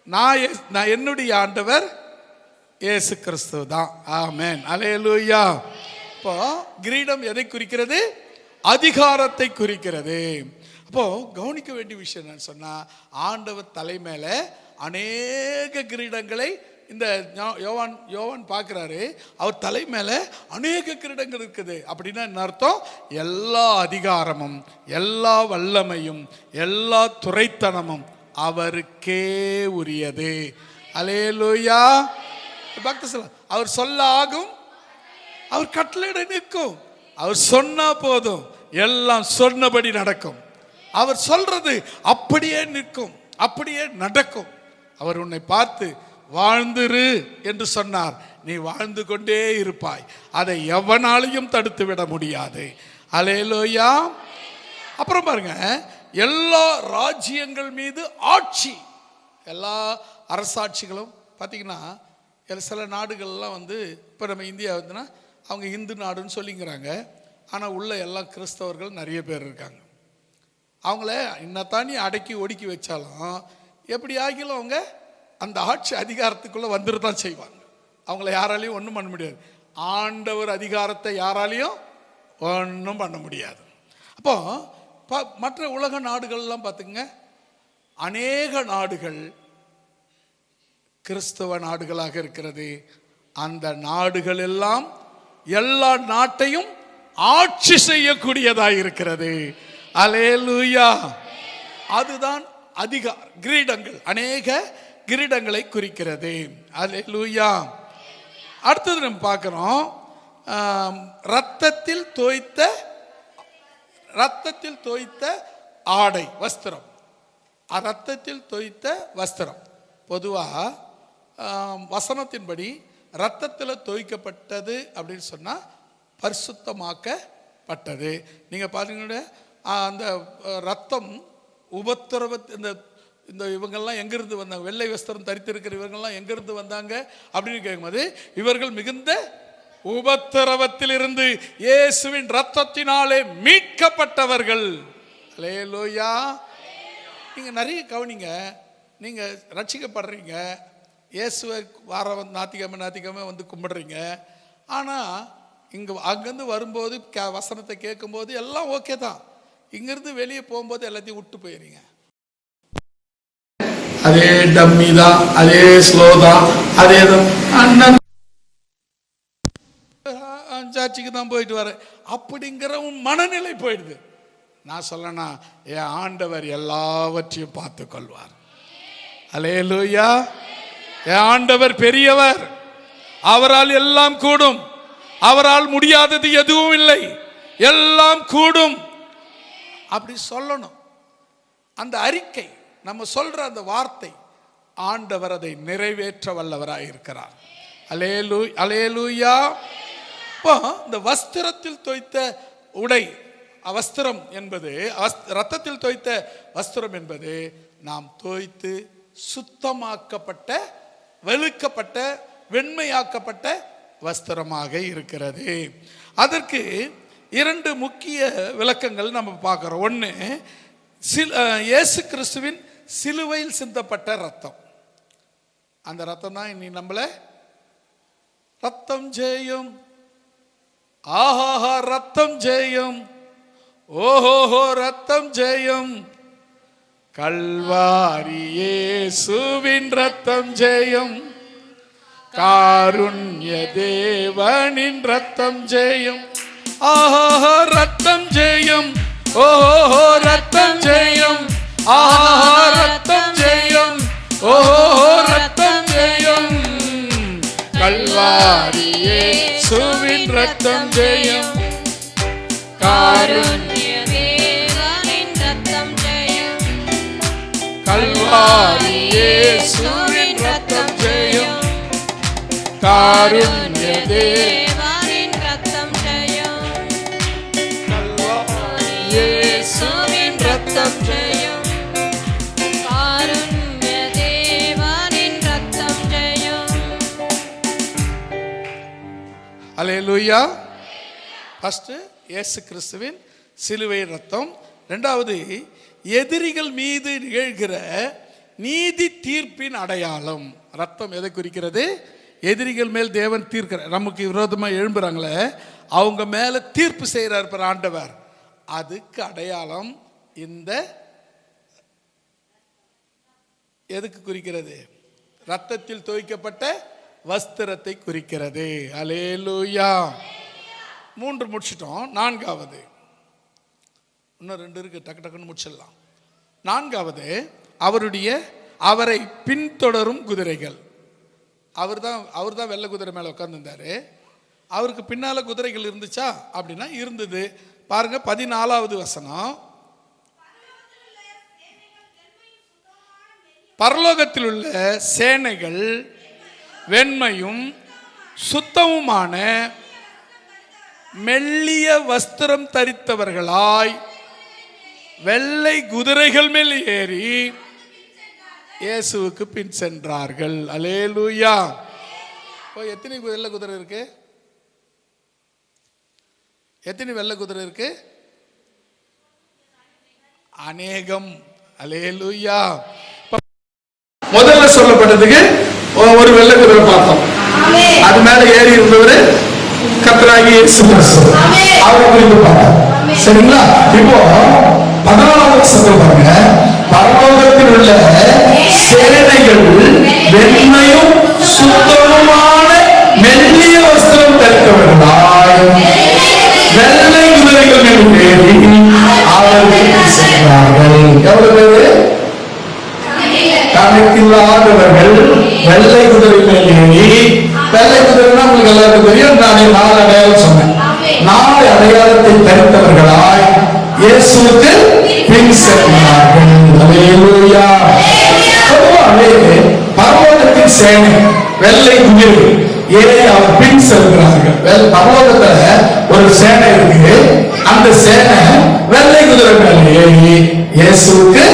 A: நான் என்னுடைய ஆண்டவர் இயேசு கிறிஸ்து தான். ஆமென். அல்லேலூயா. இப்போ கிரீடம் எதை குறிக்கிறது? அதிகாரத்தை குறிக்கிறது. அப்போ கவனிக்க வேண்டிய விஷயம் என்னன்னு சொன்னா, ஆண்டவர் தலைமையில அநேக கிரீடங்களை இந்த யோவான் பார்க்கிறாரு. அவர் தலை மேல அநேக கிரீடங்கள் இருக்குது. அப்படின்னா என்ன அர்த்தம்? எல்லா அதிகாரமும், எல்லா வல்லமையும், எல்லா துரைத்தனமும் அவருக்கே உரியது. அல்லேலூயா. அவர் சொல்ல ஆகும், அவர் கட்டளையிட நிற்கும். அவர் சொன்னா போதும், எல்லாம் சொன்னபடி நடக்கும். அவர் சொல்றது அப்படியே நிற்கும், அப்படியே நடக்கும். அவர் உன்னை பார்த்து வாழ்ந்துரு என்று சொன்னார். நீ வாழ்ந்து கொண்டே இருப்பாய். அதை எவனாலையும் தடுத்து விட முடியாது. அல்லேலூயா. அப்புறம் பாருங்க, எல்லா ராஜ்யங்கள் மீது ஆட்சி, எல்லா அரசாட்சிகளும் பார்த்தீங்கன்னா சில நாடுகள்லாம் இப்போ நம்ம இந்தியா வந்துன்னா அவங்க இந்து நாடுன்னு சொல்லிங்கிறாங்க. ஆனால் உள்ள எல்லாம் கிறிஸ்தவர்கள் நிறைய பேர் இருக்காங்க. அவங்கள இன்னத்தானி அடக்கி ஒடுக்கி வச்சாலும் எப்படி ஆகிலும் அவங்க அந்த ஆட்சி அதிகாரத்துக்குள்ள வந்துருதான் செய்வாங்க. அவங்கள யாராலையும் ஒன்றும் பண்ண முடியாது. ஆண்டவர் அதிகாரத்தை யாராலையும் ஒன்றும் பண்ண முடியாது. அப்போ மற்ற உலக நாடுகள்லாம் பார்த்துங்க, அநேக நாடுகள் கிறிஸ்தவ நாடுகளாக இருக்கிறது. அந்த நாடுகள் எல்லாம் எல்லா நாட்டையும் ஆட்சி செய்யக்கூடியதாக இருக்கிறது. அல்லேலூயா. அதுதான் அதிகார கிரீடங்கள், அநேக கிரீடங்களை குறிக்கிறது. அல்லேலூயா. அடுத்தது நம்ம பார்க்கிறோம், ரத்தத்தில் தோய்த்த ஆடை, வஸ்திரம். ரத்தத்தில் தோய்த்த வஸ்திரம். பொதுவாக வசனத்தின்படி ரத்தத்தில் தோய்க்கப்பட்டது அப்படின்னு சொன்னால் பரிசுத்தமாக்கப்பட்டது. நீங்கள் பார்த்தீங்கன்னா அந்த ரத்தம் இந்த இவங்கெல்லாம் எங்கிருந்து வந்தாங்க, வெள்ளை வஸ்திரம் தரித்திருக்கிற இவங்கெல்லாம் எங்கிருந்து வந்தாங்க அப்படின்னு கேட்கும்போது, இவர்கள் மிகுந்த உபத்திரவத்தில் இருந்து இயேசுவின் ரத்தத்தினாலே மீட்கப்பட்டவர்கள். அல்லேலூயா. நீங்கள் நிறைய கவனிங்க, நீங்கள் ரட்சிக்கப்படுறீங்க, இயேசுவை வாரம் ஞாயிற்றுக்கிழமை வந்து கும்பிடுறீங்க. ஆனால் அங்கேருந்து வரும்போது வசனத்தை கேட்கும்போது எல்லாம் ஓகே தான். இங்கிருந்து வெளியே போகும்போது எல்லாத்தையும் விட்டு போயிடுறீங்க. அதே டம்மி தான், அதே ஸ்லோ தான், அதே தான், சர்ச்சுக்கு தான் போயிட்டு வரேன் அப்படிங்கிற மனநிலை போயிடுது. நான் சொல்லனா, என் ஆண்டவர் எல்லாவற்றையும் பார்த்து கொள்வார். அல்லேலூயா. என் ஆண்டவர் பெரியவர், அவரால் எல்லாம் கூடும், அவரால் முடியாதது எதுவும் இல்லை, எல்லாம் கூடும். அப்படி சொல்லணும். அந்த அறிக்கை, நம்ம சொல்ற அந்த வார்த்தை, ஆண்டவர் அதை நிறைவேற்ற வல்லவராய் இருக்கிறார். அல்லேலூயா. இப்போ இந்த வஸ்திரத்தில் தோய்த்த உடை, வஸ்திரம் என்பது, ரத்தத்தில் தோய்த்த வஸ்திரம் என்பது நாம் தோய்த்து சுத்தமாக்கப்பட்ட, வெளுக்கப்பட்ட, வெண்மையாக்கப்பட்ட வஸ்திரமாக இருக்கிறது. அதற்கு 2 முக்கிய விளக்கங்கள் நம்ம பார்க்கிறோம். ஒன்று, இயேசு கிறிஸ்துவின் சிலுவையில் சிந்தப்பட்ட ரத்தம். அந்த ரத்தம் தான் இனி நம்மள ரத்தம் ஜெயம், ஆஹா ரத்தம் ஜெயம், ஓஹோ ரத்தம் ஜெயம், கல்வாரி இயேசுவின் ரத்தம் ஜெயம், காருண்ய தேவனின் ரத்தம் ஜெயம், ஆஹா ரத்தம் ஜெயம், ஓஹோ ரத்தம் ஜெயம், ஆஹா ரத்தம் ஜெயம், ஓஹோ ரத்தம் ஜெயம், கல்வாரி இயேசுவின் ரத்தம் ஜெயம், காருண்ய தேவனின் ரத்தம் ஜெயம், கல்வாரி இயேசுவின் ரத்தம் ஜெயம், காருண்ய தேவனின் ரத்தம் ஜெயம், கல்வாரி இயேசுவின் ரத்தம் ஜெயம், காருண்ய தேவனின் ரத்தம் ஜெயம். அல்லேலூயா. ஃபர்ஸ்ட் இயேசு கிறிஸ்துவின் சிலுவை ரத்தம். இரண்டாவது, எதிரிகள் மீது நிகழ்கிற நீதி தீர்ப்பின் அடையாளம். ரத்தம் எதை குறிக்கிறது? எதிரிகள் மேல் தேவன் தீர்க்கிற, நமக்கு விரோதமாக எழும்புறாங்களே அவங்க மேல தீர்ப்பு செய்கிறார் ஆண்டவர். அதுக்கு அடையாளம் இந்த எதுக்கு குறிக்கிறது? ரத்தத்தில் தோய்க்கப்பட்ட வஸ்திரத்தை குறிக்கிறது. அல்லேலூயா. 3 முடிச்சிட்டோம். 4வது, இன்னும் 2 இருக்கு, டக்கு டக்குன்னு முடிச்சிடலாம். 4வது, அவரை பின்தொடரும் குதிரைகள். அவர் தான் வெள்ளை குதிரை மேலே உட்கார்ந்துருந்தாரு. அவருக்கு பின்னால குதிரைகள் இருந்துச்சா அப்படின்னா இருந்தது. பாருங்க 14வது வசனம். பரலோகத்தில் உள்ள சேனைகள் வெண்மையும் சுத்தமுமான மெல்லிய வஸ்திரம் தரித்தவர்களாய் வெள்ளை குதிரைகள் மேல் ஏறி இயேசுவுக்கு பின் சென்றார்கள். அல்லேலூயா. எத்தனை வெள்ளை குதிரை இருக்கு? எத்தனை வெள்ளை குதிரை இருக்கு? அநேகம். அல்லேலூயா. முதல்ல சொல்லப்பட்டதுக்கு ஒரு வெள்ளை குதிரை பார்த்தோம். அது மேல ஏறி இருந்தவர் கர்த்தராகிய இயேசு கிறிஸ்து. அவரை குறித்து பார்த்தோம். சரிங்களா? இப்போ 14வது வசனம் பாருங்க.
B: பரலோகத்தில் உள்ள சேனைகள் வெண்மையும் சுத்தமுமான மெல்லிய வஸ்திரம் தரித்தவர்களாய் வெள்ளை குதிரைகள் மேல் ஏறி அவர்கள் சென்றார்கள். எவ்வளவு பேரு? கணக்கில்லாதவர்கள் வெள்ளை குதிரை மேல் ஏறி, வெள்ளை குதிரைன்னா உங்களுக்கு எல்லாருக்கும் தெரியும், நான் 4 அடையாளம் சொன்னேன். 4 அடையாளத்தை தரித்தவர்களாய் இயேசுவுக்கு பின் சென்றார்கள். அல்லேலூயா. பொதுவாகவே பரலோகத்தின் சேனை வெள்ளை குதிரை ஏறி அவர் பின் செல்கிறார்கள். பரலோகத்துல ஒரு சேனை இருக்கு, அந்த சேனை வெள்ளை குதிரை மேல் ஏறி இயேசுவுக்கு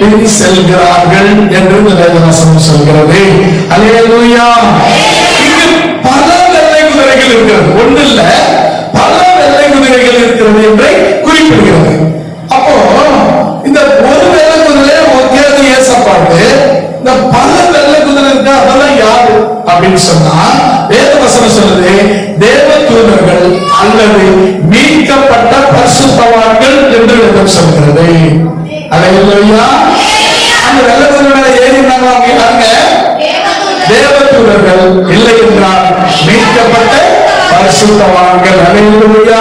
B: பின் செல்கிறார்கள் என்று வேதவசனம் சொல்கிறது. அல்லேலூயா. இங்கு பல வெள்ளை குதிரைகள் இருக்கிறது, ஒன்று இல்ல பல வெள்ளை குதிரைகள் இருக்கிறது என்று குறிப்பிடுகிறது. அப்போ இந்த ஒரு வெள்ளை குதிரை ஒத்தியாவது ஏசப்பாடு, இந்த பல வெள்ளை குதிரை இருக்கு, அதெல்லாம் யாரு அப்படின்னு சொன்னா வேதவசனம் சொல்லுது, தேவ தூதர்கள் அல்லது மீட்கப்பட்ட பரிசுத்தவான்கள் என்று வேதம் சொல்கிறது. அல்லேலூயா. அந்த வெள்ளை குதிரை மேல ஏறி இருந்தாங்க தேவ தூதர்கள், இல்லை என்றால் மீட்கப்பட்ட பரிசுத்தவான்கள். அல்லேலூயா.